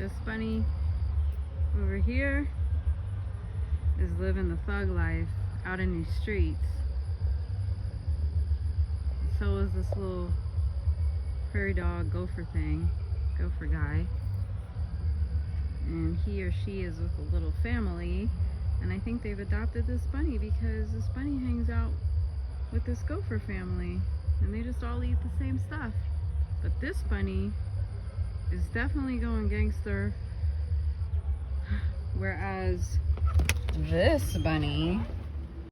This bunny over here is living the thug life out in these streets. So is this little prairie dog gopher guy. And he or she is with a little family, and I think they've adopted this bunny because this bunny hangs out with this gopher family and they just all eat the same stuff. But this bunny is definitely going gangster, whereas this bunny